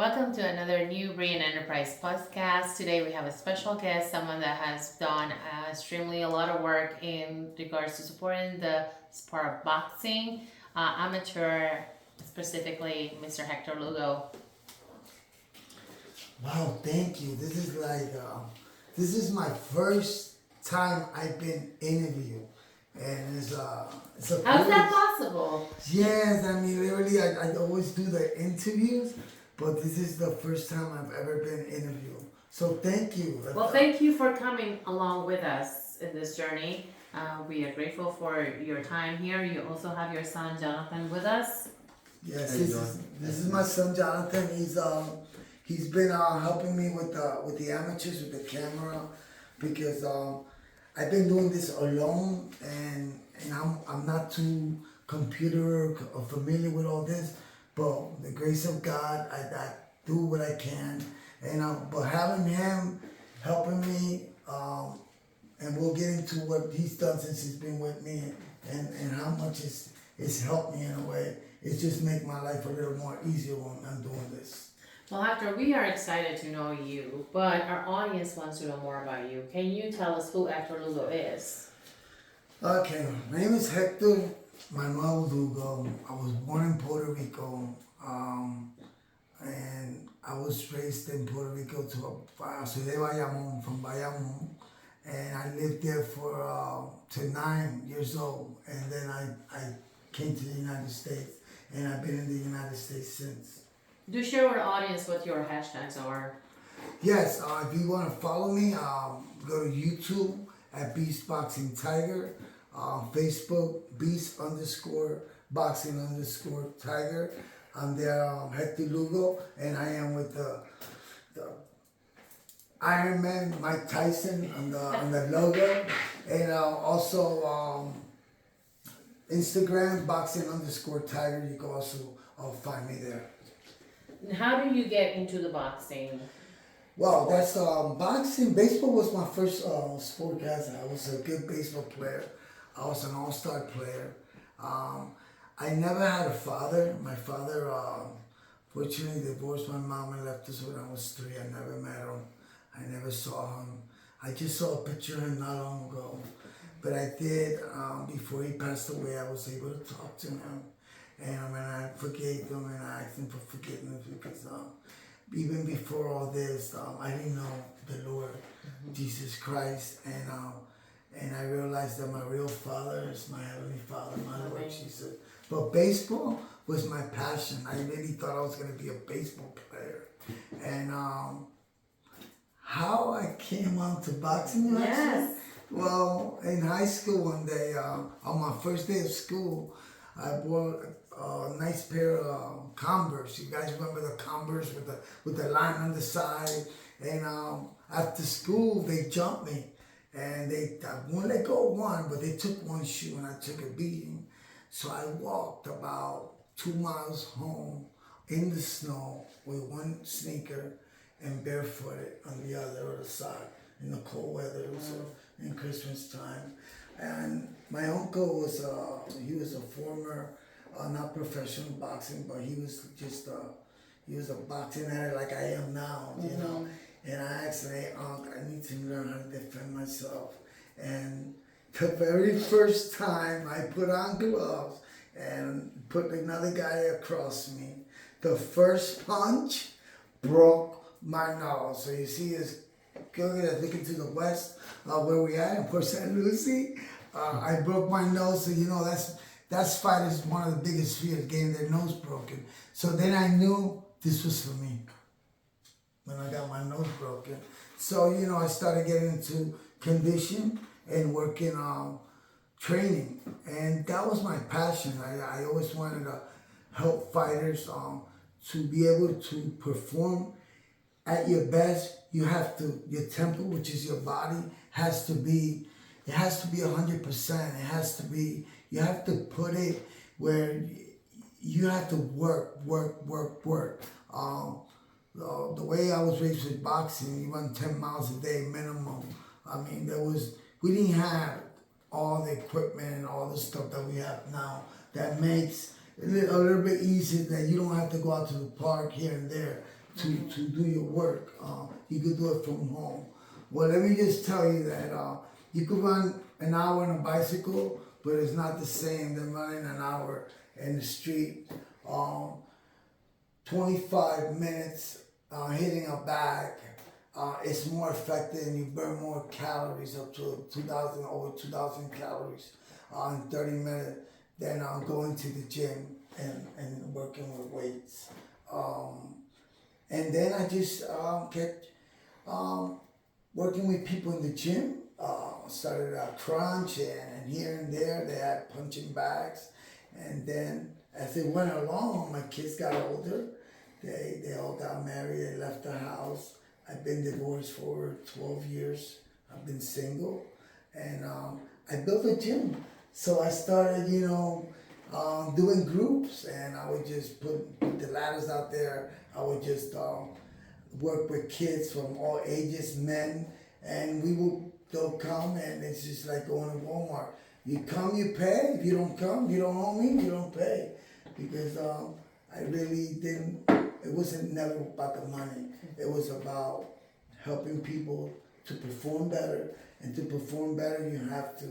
Welcome to another New Brain Enterprise podcast. Today we have a special guest, someone that has done extremely a lot of work in regards to supporting the sport of boxing, amateur, specifically Mr. Hector Lugo. Wow, thank you. This is my first time I've been interviewed, and it's a How's that privilege. possible? Yes, I mean literally, I always do the interviews, but this is the first time I've ever been interviewed. So thank you. Well, thank you for coming along with us in this journey. We are grateful for your time here. You also have your son Jonathan with us. Yes, How you doing? this is my son Jonathan. He's been helping me with the amateurs with the camera because I've been doing this alone and I'm not too computer or familiar with all this, but the grace of God I do what I can, and but having him helping me, and we'll get into what he's done since he's been with me, and how much it's helped me in a way. It just make my life a little more easier when I'm doing this. Well, Hector, we are excited to know you, but our audience wants to know more about you. Can you tell us who Hector Lugo is? Okay, my name is Hector. My mom was Lugo. I was born in Puerto Rico, and I was raised in Puerto Rico soy de Bayamón, from Bayamón, and I lived there for to 9 years old, and then I came to the United States, and I've been in the United States since. Do share with the audience what your hashtags are. Yes, if you want to follow me, go to YouTube at Beast Boxing Tiger, Facebook Beast _Boxing _Tiger. I'm there, Hector Lugo, and I am with the Iron Man Mike Tyson on the logo, and also Instagram Boxing _Tiger. You can also find me there. And how do you get into the boxing? Well, that's boxing. Baseball was my first sport, guys. I was a good baseball player. I was an all-star player. I never had a father. My father, fortunately, divorced my mom and left us when I was 3. I never met him. I never saw him. I just saw a picture of him not long ago. But I did, before he passed away, I was able to talk to him. And I forgave him, and I asked him for forgiveness because even before all this, I didn't know the Lord, Jesus Christ, and I realized that my real father is my Heavenly Father, my Lord Jesus. But baseball was my passion. I really thought I was going to be a baseball player. And how I came on to boxing, Yes. well, in high school one day, on my first day of school, I bought a nice pair of Converse. You guys remember the Converse with the line on the side? And after school, they jumped me. And I won't let go of one, but they took one shoe and I took a beating. So I walked about 2 miles home in the snow with one sneaker and barefooted on the other side in the cold weather. It was in Christmas time. And my uncle was he was a former, not professional boxing, but he was just he was a boxing addict like I am now, you know. And I asked him, hey, Uncle, I need to learn how to defend myself. And the very first time I put on gloves and put another guy across me, the first punch broke my nose. So you see this, looking to the west, where we at in Port St. Lucie. I broke my nose, so you know that's fighters one of the biggest fears, getting their nose broken. So then I knew this was for me when I got my nose broken. So, you know, I started getting into condition and working on training. And that was my passion. I always wanted to help fighters to be able to perform at your best. You have to, your tempo, which is your body, has to be 100%. It has to be, you have to put it where you have to work. The way I was raised with boxing, you run 10 miles a day minimum. I mean, we didn't have all the equipment and all the stuff that we have now that makes it a little bit easier that you don't have to go out to the park here and there. to do your work. You could do it from home. Well, let me just tell you that you could run an hour on a bicycle, but it's not the same than running an hour in the street. 25 minutes hitting a bag, it's more effective and you burn more calories, up to 2,000, over 2,000 calories in 30 minutes than going to the gym and working with weights. And then I just kept working with people in the gym. Started a crunch and here and there they had punching bags. And then as it went along, my kids got older. They all got married and left the house. I've been divorced for 12 years. I've been single. And I built a gym. So I started, doing groups, and I would just put the ladders out there. I would just work with kids from all ages, men, and they'll come, and it's just like going to Walmart. You come, you pay. If you don't come, you don't owe me, you don't pay. Because I really didn't, it wasn't never about the money. It was about helping people to perform better. And to perform better, you have to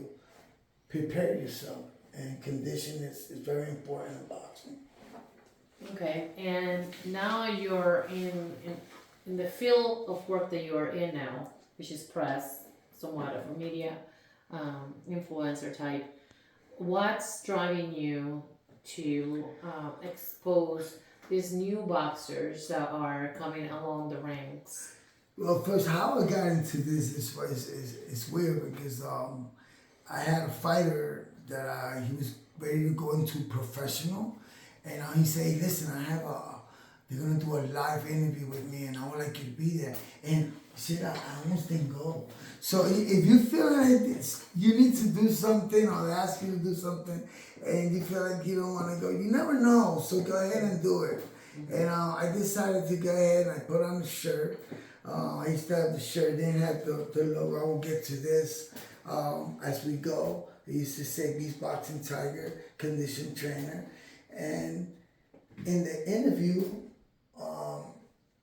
prepare yourself. And condition is very important in boxing. Okay, and now you're in the field of work that you're in now, which is press, somewhat of a media influencer type. What's driving you to expose these new boxers that are coming along the ranks? Well, first, how I got into this is weird because I had a fighter that he was ready to go into professional, and he said, "Hey, listen, they're gonna do a live interview with me, and I would like you to be there." And shit, I almost didn't go. So if you feel like you need to do something, or they ask you to do something, and you feel like you don't want to go, you never know. So go ahead and do it. And I decided to go ahead and I put on the shirt. I used to have the shirt, didn't have the logo. I will get to this as we go. I used to say Beast Boxing Tiger, condition trainer. And in the interview,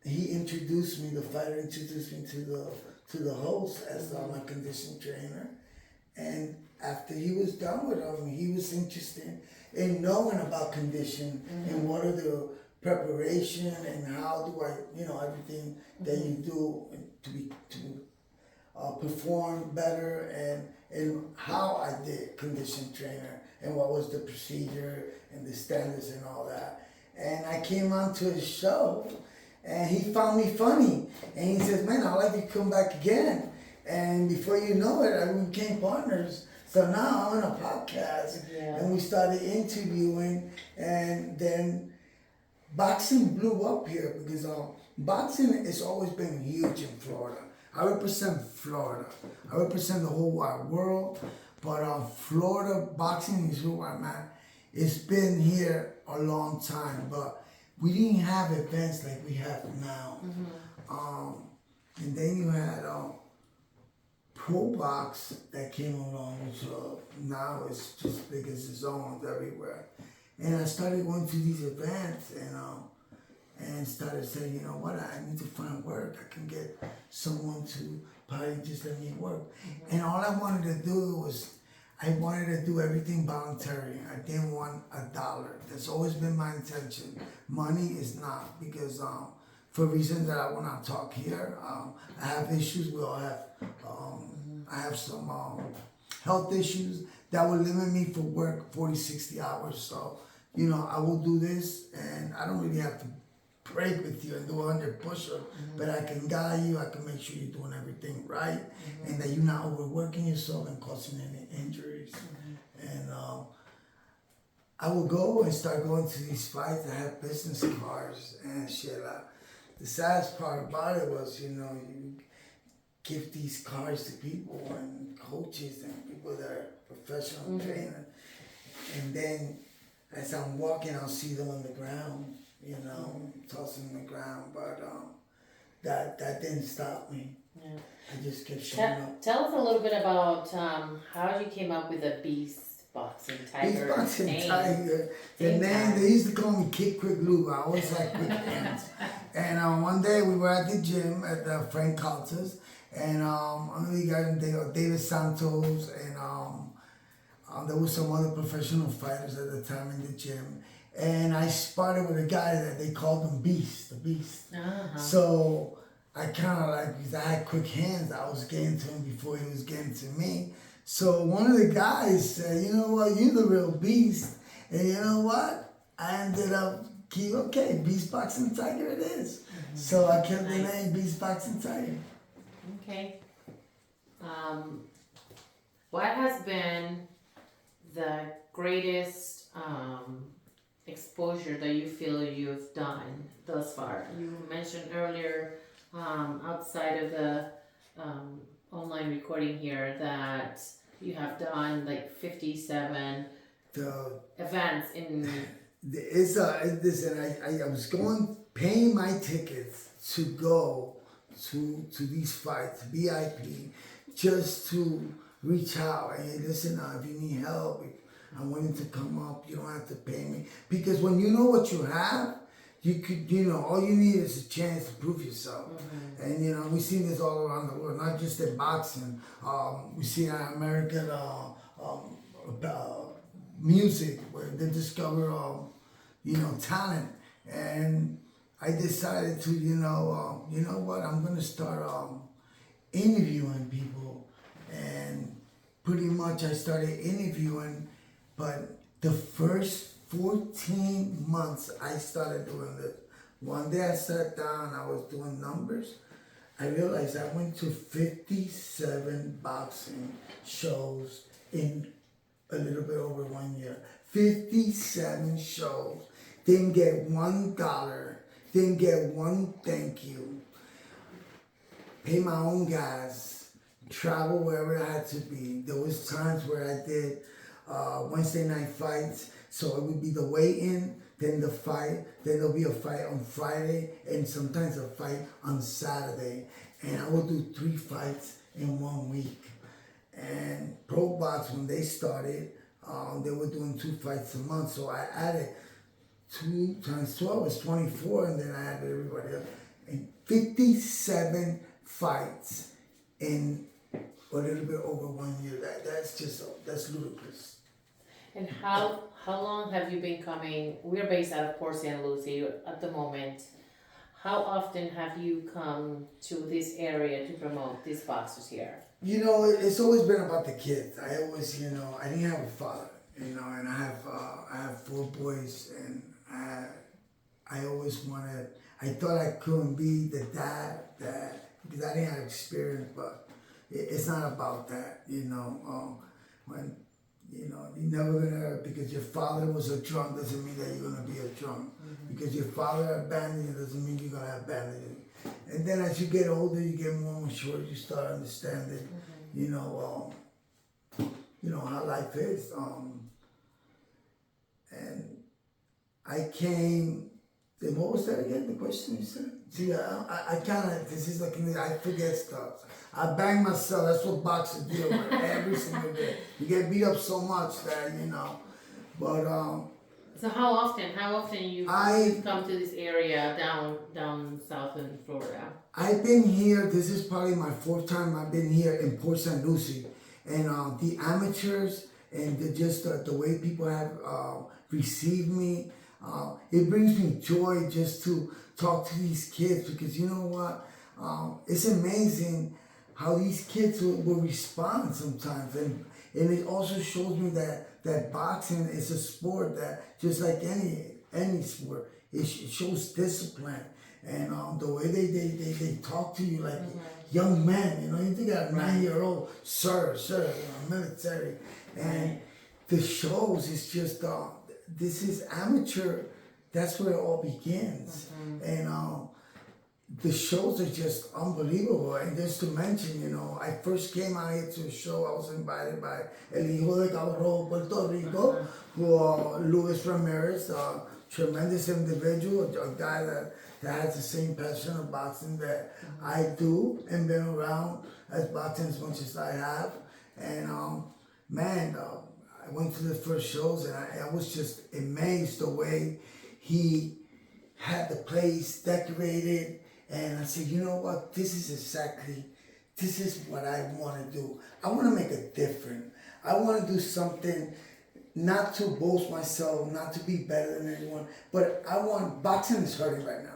he introduced me, the fighter introduced me to the host as my condition trainer. And after he was done with him, he was interested in knowing about condition and what are the preparation and how do I, everything that you do to perform better and how I did condition trainer and what was the procedure and the standards and all that. And I came on to his show and he found me funny and he says, "Man, I'd like you to come back again." And before you know it, we became partners. So now I'm on a podcast and we started interviewing, and then boxing blew up here because boxing has always been huge in Florida. I represent Florida. I represent the whole wide world, but Florida boxing is who I'm at. It's been here a long time, but we didn't have events like we have now. And then you had Pro Box that came along, which now is just big as its own everywhere. And I started going to these events and started saying, you know what, I need to find work. I can get someone to probably just let me work. And all I wanted to do was, I wanted to do everything voluntary. I didn't want $1. That's always been my intention. Money is not, because for reasons that I will not talk here, I have issues. We all have, I have some health issues that will limit me for work 40, 60 hours. So, I will do this, and I don't really have to break with you and do 100 push-ups, but I can guide you. I can make sure you're doing everything right, and that you're not overworking yourself and causing any injuries. And I will go and start going to these fights. I have business cards and shit. The saddest part about it was, you give these cards to people and coaches and people that are professional trainers, and then as I'm walking, I'll see them on the ground, tossing on the ground. But that didn't stop me. Yeah. I just kept showing up. Tell us a little bit about how you came up with the Beast Boxing Tiger. Beast Boxing Tiger. The name, they used to call me Kick Quick Lube. I always had quick hands. And one day we were at the gym at Frank Calta's, and I know you guys David Santos, and there was some other professional fighters at the time in the gym. And I sparred with a guy that they called him Beast, the Beast. Uh-huh. So I kind of like, because I had quick hands, I was getting to him before he was getting to me. So one of the guys said, you know what, you're the real Beast. And you know what? I ended up, okay, Beast Boxing Tiger it is. Mm-hmm. So I kept the name Beast Boxing Tiger. Okay. What has been the greatest exposure that you feel you've done thus far? You mentioned earlier, outside of the online recording here, that you have done like 57 events in. Listen, I was paying my tickets to go to these fights, VIP, just to reach out and hey, listen, if you need help, I'm willing to come up. You don't have to pay me, because when you know what you have, you could, all you need is a chance to prove yourself. Mm-hmm. And we've seen this all around the world, not just in boxing. We see in American music where they discover talent. And I decided to, you know what, I'm gonna start interviewing people. And pretty much I started interviewing, but the first 14 months I started doing this. One day I sat down, I was doing numbers. I realized I went to 57 boxing shows in a little bit over 1 year. 57 shows. Didn't get $1. Didn't get one thank you. Pay my own gas. Travel wherever I had to be. There was times where I did Wednesday night fights. So it would be the weigh-in, then the fight, then there'll be a fight on Friday, and sometimes a fight on Saturday. And I would do 3 fights in 1 week. And Pro Box, when they started, they were doing 2 fights a month. So I added 2 times 12 is 24, and then I added everybody else. And 57 fights in a little bit over 1 year. That's ludicrous. And how long have you been coming? We're based out of Port St. Lucie at the moment. How often have you come to this area to promote these boxers here? It's always been about the kids. I always, I didn't have a father, and I have 4 boys, and I always wanted. I thought I couldn't be the dad because I didn't have experience, but it's not about that, when. You're never gonna, because your father was a drunk doesn't mean that you're gonna be a drunk. Mm-hmm. Because your father abandoned you doesn't mean you're gonna abandon you. And then as you get older, you get more mature, you start understanding, mm-hmm. How life is. And I came, what was that again, the question you said? See, I kind of, this is like, I forget stuff. I bang myself, that's what boxers deal with every single day. You get beat up so much that, but... So how often you come to this area down south in Florida? I've been here, this is probably my 4th time I've been here in Port St. Lucie. And the amateurs and the way people have received me, it brings me joy just to talk to these kids, because you know what? It's amazing how these kids will respond sometimes. And it also shows me that boxing is a sport that, just like any sport, it shows discipline. And the way they talk to you like mm-hmm. young men, you think of a 9-year-old, sir, military. And the shows is just, this is amateur, that's where it all begins. Mm-hmm. And the shows are just unbelievable. And just to mention, I first came out here to a show, I was invited by El Hijo de Cabrón, Puerto Rico, mm-hmm. who Luis Ramirez, a tremendous individual, a guy that has the same passion of boxing that mm-hmm. I do, and been around as boxing as much as I have. And I went to the first shows, and I was just amazed the way he had the place decorated, and I said, you know what, this is what I want to do. I want to make a difference. I want to do something, not to boast myself, not to be better than anyone, but boxing is hurting right now.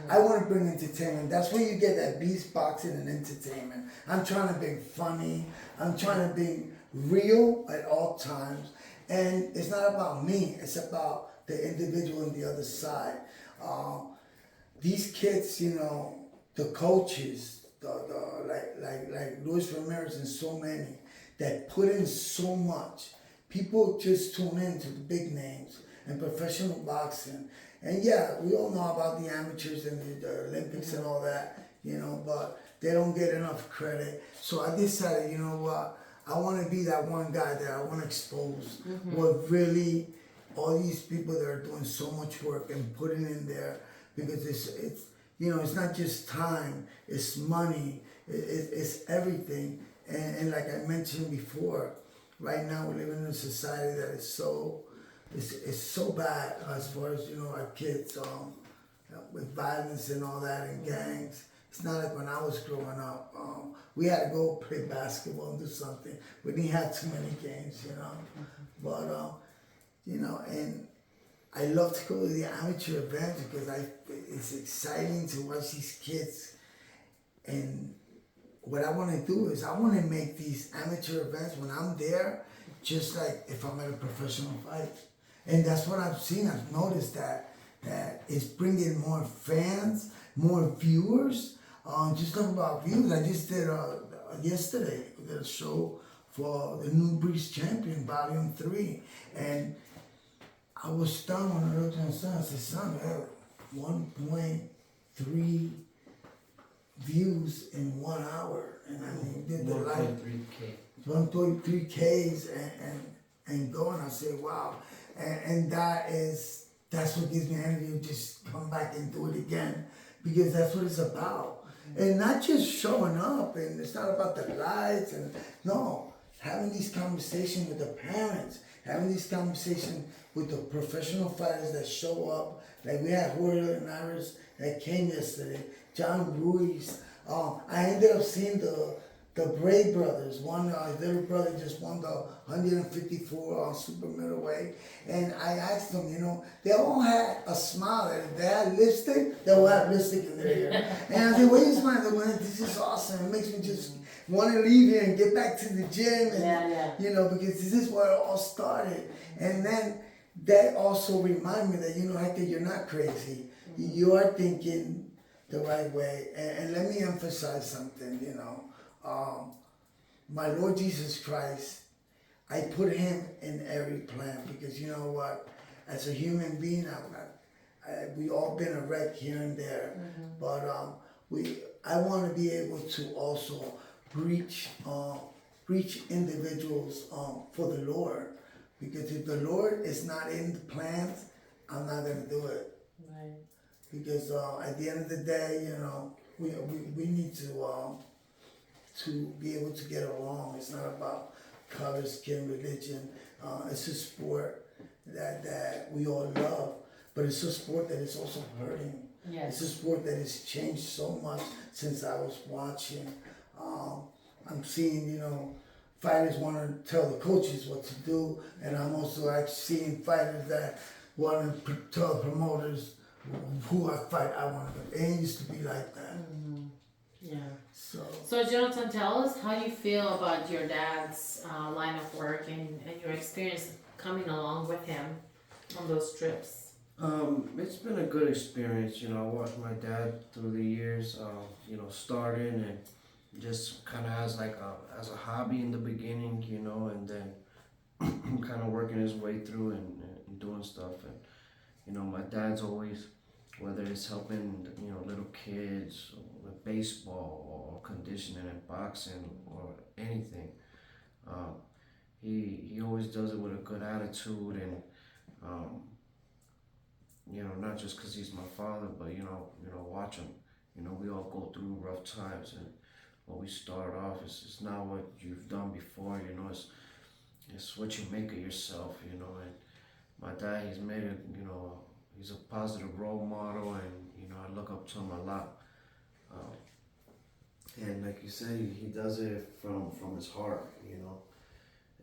I want to bring entertainment. That's where you get that beast boxing and entertainment. I'm trying to be funny. I'm trying to be real at all times. And it's not about me. It's about the individual on the other side. These kids, you know, the coaches, like Luis Ramirez and so many that put in so much. People just tune in to the big names and professional boxing. And yeah, we all know about the amateurs and the Olympics and all that, you know, but they don't get enough credit. So I decided, you know what, I want to be that one guy that I want to expose what really all these people that are doing so much work and putting in there, because it's you know, it's not just time, it's money, it's everything. And like I mentioned before, right now we're living in a society that is it's so bad as far as, you know, our kids with violence and all that and gangs. It's not like when I was growing up. We had to go play basketball and do something. We didn't have too many games, you know. But you know, and I love to go to the amateur events because it's exciting to watch these kids. And what I want to do is I want to make these amateur events when I'm there, just like if I'm at a professional fight. And that's what I've seen. I've noticed that it's bringing more fans, more viewers. Just talking about views, I just did yesterday. We did a show for the new Breeze Champion Volume 3, and I was stunned when I looked at my son. I said, son, we have 1.3 views in 1 hour. And I mean, did the live 1.3 Ks and going. I said, wow. And that's what gives me energy to just come back and do it again, because that's what it's about. And not just showing up, and it's not about the lights, and no, having these conversations with the parents, having these conversations with the professional fighters that show up. Like we had Jorge Linares that came yesterday, John Ruiz. I ended up seeing the Bray brothers. One, their brother just won the 154 super middleweight. And I asked them, you know, they all had a smile. If they had lipstick, they will have lipstick in their ear. And I said, why are you smiling? They went, this is awesome. It makes me just want to leave here and get back to the gym. And, you know, because this is where it all started. And then that also reminded me that, you know, Hector, you're not crazy. You are thinking the right way. And let me emphasize something, you know. My Lord Jesus Christ, I put him in every plan, because you know what, as a human being, we all been a wreck here and there, but I want to be able to also reach individuals for the Lord, because if the Lord is not in the plans, I'm not gonna do it. Right. Because at the end of the day, you know, we need to be able to get along. It's not about color, skin, religion. It's a sport that we all love, but it's a sport that is also hurting. Yes. It's a sport that has changed so much since I was watching. I'm seeing, you know, fighters want to tell the coaches what to do, and I'm also actually seeing fighters that want to tell promoters who I fight. I want to. It used to be like that. Yeah. So Jonathan, tell us how you feel about your dad's line of work and your experience coming along with him on those trips. It's been a good experience. You know, I watched my dad through the years. You know, starting and just kind of as a hobby in the beginning. You know, and then kind of working his way through and doing stuff. And you know, my dad's always, whether it's helping, you know, little kids with baseball or conditioning and boxing or anything, he always does it with a good attitude, and you know, not just because he's my father, but you know, watch him. You know, we all go through rough times, and when we start off, it's not what you've done before. You know, it's what you make of yourself. You know, and my dad, he's made it, you know, he's a positive role model, and I look up to him a lot. Um, and like you said, he does it from his heart.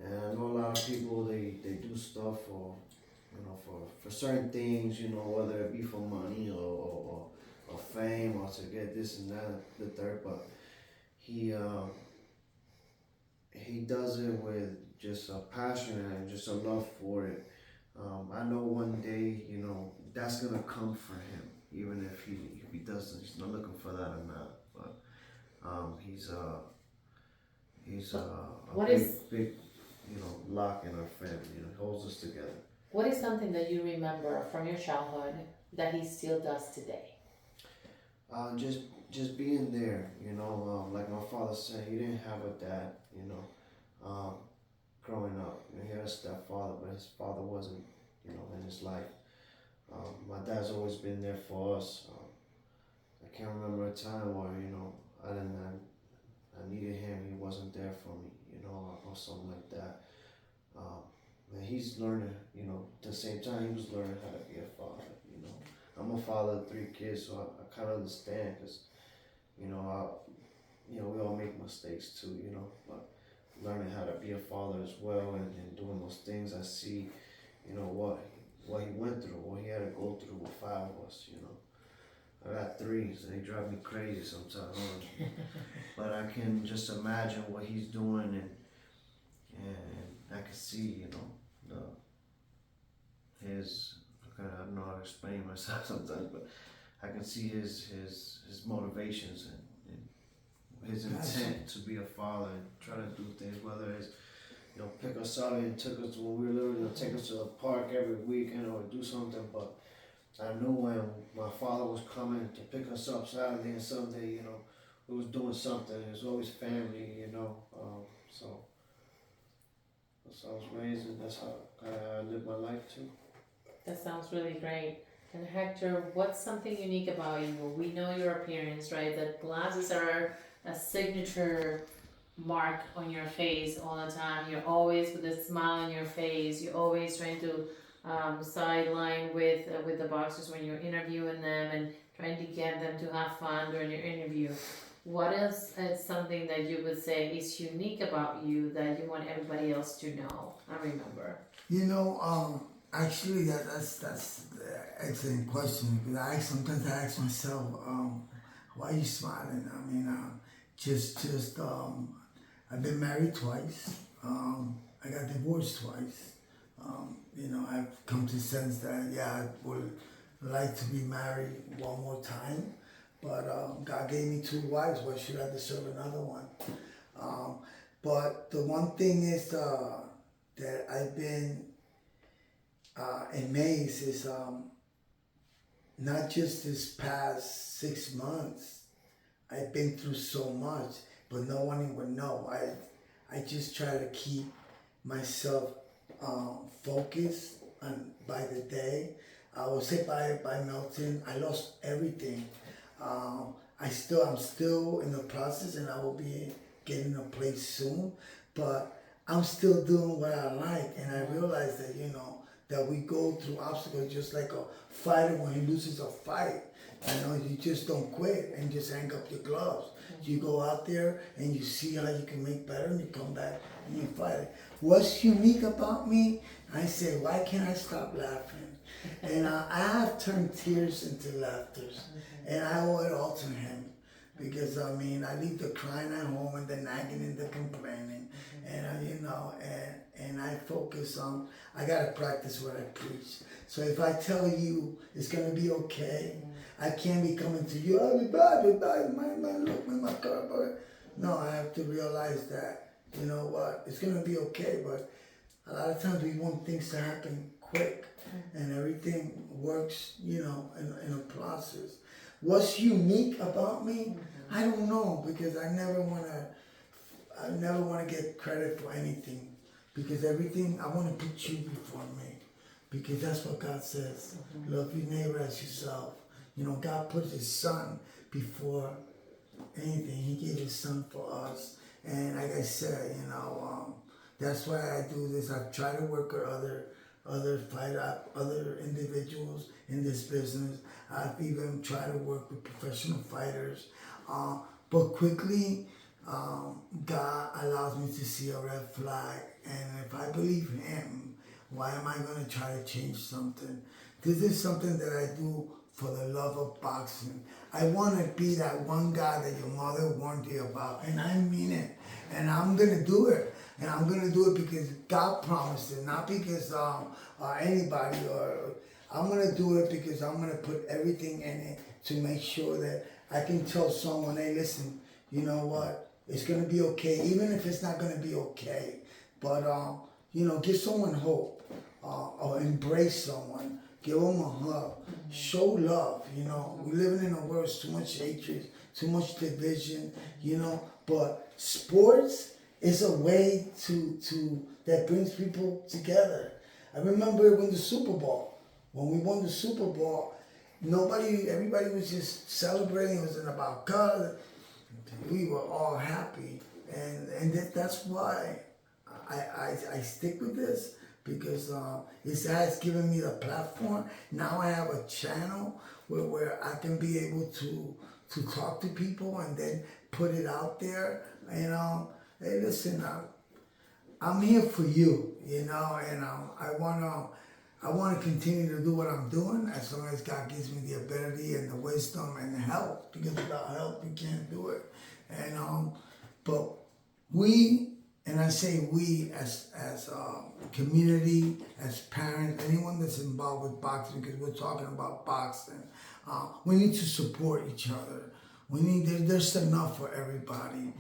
And I know a lot of people they do stuff for certain things, whether it be for money or fame or to get this and that, the third, but he does it with just a passion and just a love for it. I know one day, that's gonna come for him, even if he doesn't, he's not looking for that or not. But he's a What big, is big, lock in our family. He holds us together. what is something that you remember from your childhood that he still does today? Just being there. Like my father said, he didn't have a dad. Um, growing up, he had a stepfather, but his father wasn't, in his life. My dad's always been there for us. I can't remember a time where I needed him, he wasn't there for me, or something like that. And he's learning, at the same time he was learning how to be a father. I'm a father of 3 kids, so I kind of understand, because we all make mistakes too, but learning how to be a father as well, and doing those things, I see, what he went through, what he had to go through with 5 of us. I got 3, so they drive me crazy sometimes. But I can just imagine what he's doing, and I can see, his. I don't know how to explain myself sometimes, but I can see his motivations and his intent to be a father and try to do things, whether it's pick us up and took us when we were little, take us to the park every weekend or do something. But I knew when my father was coming to pick us up Saturday and Sunday, we was doing something. It was always family, so that's how I was raised, and that's how I live my life too. That sounds really great. And Hector, what's something unique about you? We know your appearance, right? The glasses are a signature mark on your face all the time. You're always with a smile on your face. You're always trying to sideline with the boxers when you're interviewing them and trying to get them to have fun during your interview. What else is something that you would say is unique about you that you want everybody else to know? I remember. Actually, that's an excellent question, because sometimes I ask myself, why are you smiling? I mean, I've been married twice. I got divorced twice. I've come to the sense that, I would like to be married one more time, but God gave me 2 wives. Why should I deserve another one? But the one thing is that I've been amazed is not just this past 6 months. I've been through so much, but no one would know. I just try to keep myself focused by the day. I was hit by Milton. I lost everything. I'm still in the process, and I will be getting a place soon. But I'm still doing what I like, and I realize that that we go through obstacles just like a fighter when he loses a fight. You just don't quit and just hang up your gloves. You go out there and you see how you can make better, and you come back and you fight it. What's unique about me? I say, why can't I stop laughing? And I have turned tears into laughter, and I owe it all to him. Because I leave the crying at home and the nagging and the complaining, and and I focus on, I gotta practice what I preach. So if I tell you it's gonna be okay, I can't be coming to you, I'll be bad, look with my car, but no, I have to realize that, it's gonna be okay, but a lot of times we want things to happen quick, and everything works, in a process. What's unique about me? I don't know, because I never wanna get credit for anything, because everything, I wanna put you before me, because that's what God says. Love your neighbor as yourself. God put his son before anything. He gave his son for us. And like I said, that's why I do this. I've tried to work with other other individuals in this business. I've even tried to work with professional fighters, but quickly, God allows me to see a red flag, and if I believe Him, why am I going to try to change something? This is something that I do for the love of boxing. I want to be that one guy that your mother warned you about, and I mean it. And I'm going to do it. And I'm going to do it because God promised it, not because anybody, or I'm going to do it because I'm going to put everything in it to make sure that I can tell someone, hey, listen, you know what? It's going to be okay, even if it's not going to be okay. But, give someone hope, or embrace someone, give them a hug, show love. We're living in a world with too much hatred, too much division, but sports is a way that brings people together. I remember when we won the Super Bowl, everybody was just celebrating. It wasn't about God. We were all happy, and that's why I stick with this, because it has given me the platform. Now I have a channel where I can be able to talk to people and then put it out there. Hey, listen, I'm here for you, and I want to continue to do what I'm doing as long as God gives me the ability and the wisdom and the help, because without help, we can't do it. But and I say we as community, as parents, anyone that's involved with boxing, because we're talking about boxing, we need to support each other. There's enough for everybody.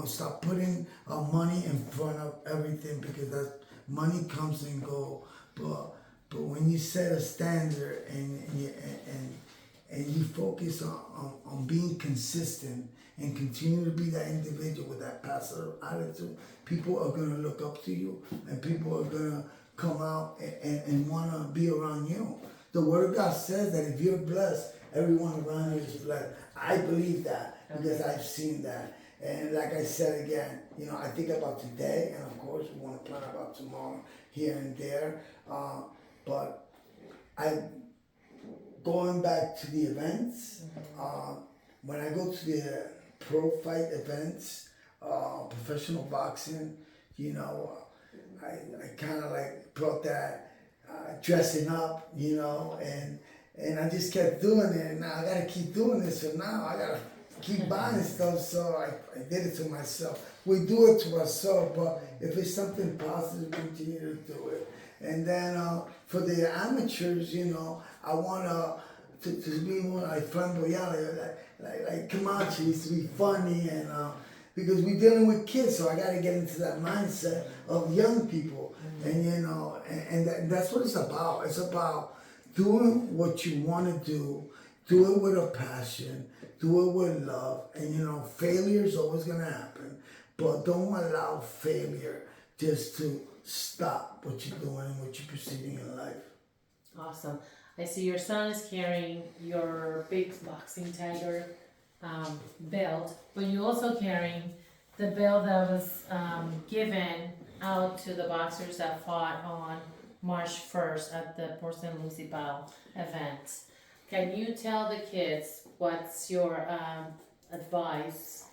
Stop putting money in front of everything, because that money comes and go. But when you set a standard and you focus on being consistent and continue to be that individual with that positive attitude, people are going to look up to you, and people are going to come out and want to be around you. The Word of God says that if you're blessed, everyone around you is blessed. I believe that because I've seen that. And like I said again, I think about today, and of course we want to plan about tomorrow, here and there. But going back to the events, when I go to the pro fight events, professional boxing, I kind of like brought that dressing up, and I just kept doing it. And now I gotta keep doing this, so now I gotta keep buying stuff. So I did it to myself. We do it to ourselves, but if it's something positive, we continue to do it. And then for the amateurs, I want to be more like flamboyant, like Camacho used to be funny, and because we're dealing with kids, so I got to get into that mindset of young people, and and that's what it's about. It's about doing what you want to do it with a passion, do it with love, and failure is always gonna happen, but don't allow failure just to stop what you're doing and what you're proceeding in life. Awesome. I see your son is carrying your big boxing tiger belt, but you're also carrying the belt that was given out to the boxers that fought on March 1st at the Porcelain Municipal event. Can you tell the kids what's your advice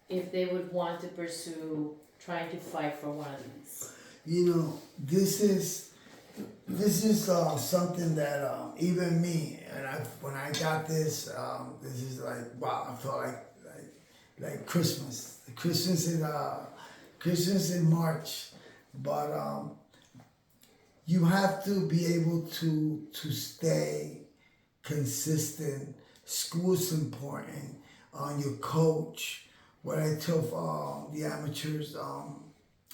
if they would want to pursue trying to fight for one of these? This is something that even me, and when I got this, this is like, wow, I felt like Christmas. Christmas in March, but you have to be able to stay consistent. School's important. Your coach. What I tell the amateurs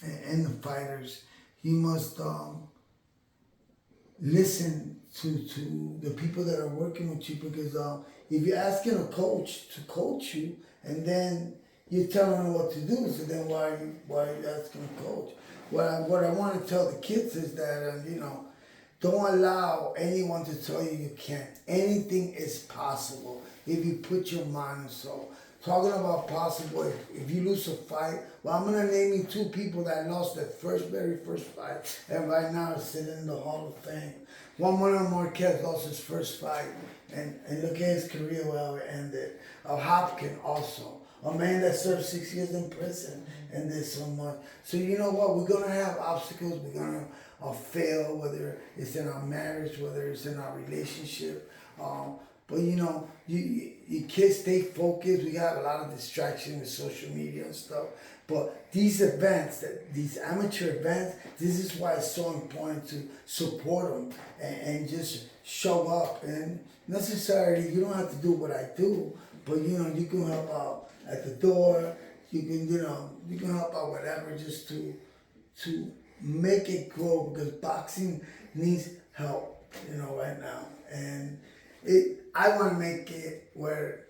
and the fighters, you must listen to the people that are working with you, because if you're asking a coach to coach you and then you're telling them what to do, so then why are you asking a coach? What I want to tell the kids is that don't allow anyone to tell you can't. Anything is possible if you put your mind and soul. Talking about possible, if you lose a fight, well, I'm gonna name you two people that lost their very first fight, and right now are sitting in the Hall of Fame. One of Marquez lost his first fight, and look at his career how it ended. Hopkins also, a man that served 6 years in prison and did so much. So you know what? We're gonna have obstacles. We're gonna fail, whether it's in our marriage, whether it's in our relationship. But you know, you kids stay focused. We got a lot of distraction with social media and stuff. But these events, these amateur events, this is why it's so important to support them and just show up. And necessarily, you don't have to do what I do, but you know, you can help out at the door. You can help out whatever just to make it grow, because boxing needs help, you know, right now. And I want to make it where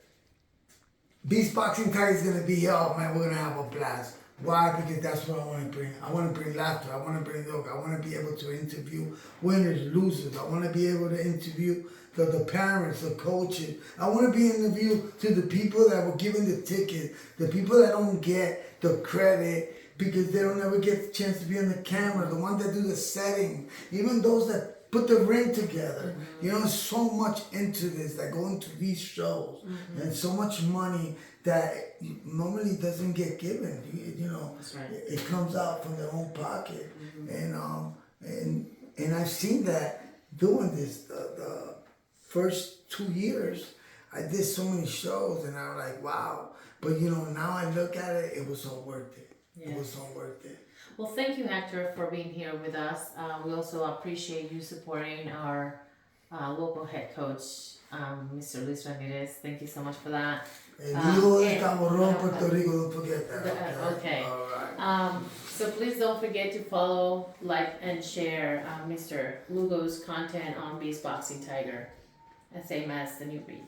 Beast Boxing Tiger is going to be, oh man, we're going to have a blast. Why? Because that's what I want to bring. I want to bring laughter. I want to bring joke. I want to be able to interview winners, losers. I want to be able to interview the parents, the coaches. I want to be interviewed to the people that were given the ticket, the people that don't get the credit because they don't ever get the chance to be on the camera, the ones that do the setting, even those that put the ring together. You know, so much into this that go into these shows, and so much money that normally doesn't get given. You know, That's right. it comes out from their own pocket, and I've seen that doing this. The first 2 years, I did so many shows, and I was like, wow. But you know, now I look at it, it was all worth it. Yeah. It was all worth it. Well, thank you, Hector, for being here with us. We also appreciate you supporting our local head coach, Mr. Luis Ramirez. Thank you so much for that. Hijo de Caborrón, Puerto Rico, don't forget that. Okay. All right. So please don't forget to follow, like, and share Mr. Lugo's content on Beast Boxing Tiger, same as the New Breed.